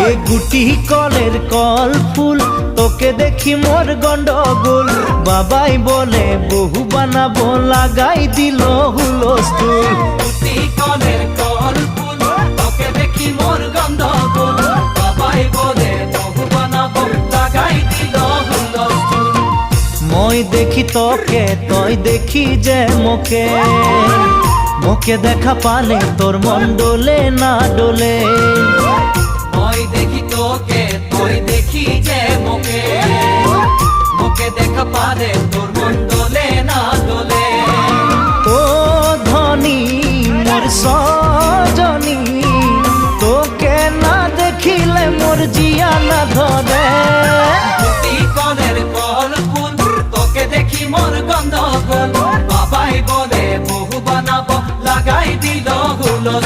এ গুটি কলের কল ফুল তোকে দেখি মোর গন্ডগোল বাবাই বলে বহু বানাবো লাগাই দিল হুলস্থুল গুটি কলের কল ফুল তোকে দেখি মোর গন্ডগোল বাবাই বলে বহু বানাবো লাগাই দিল হুলস্থুল মই দেখি তোকে তই দেখি যে মোকে মোকে দেখা পালে তোর মন ডোলে না ডোলে মই দেখি তোকে তুই দেখি যে মোকে মোকে দেখা পারে তোর মন দোলে না দোলে ও ধনী মোর সজনী তোকে না দেখিলে মোর জিয়া না ধরে গুটি কলের কল ফুল তোকে দেখি মোর গন্ধগোল বাবাই বলে বহু বানাবো লাগাই দিল হুলস্থুল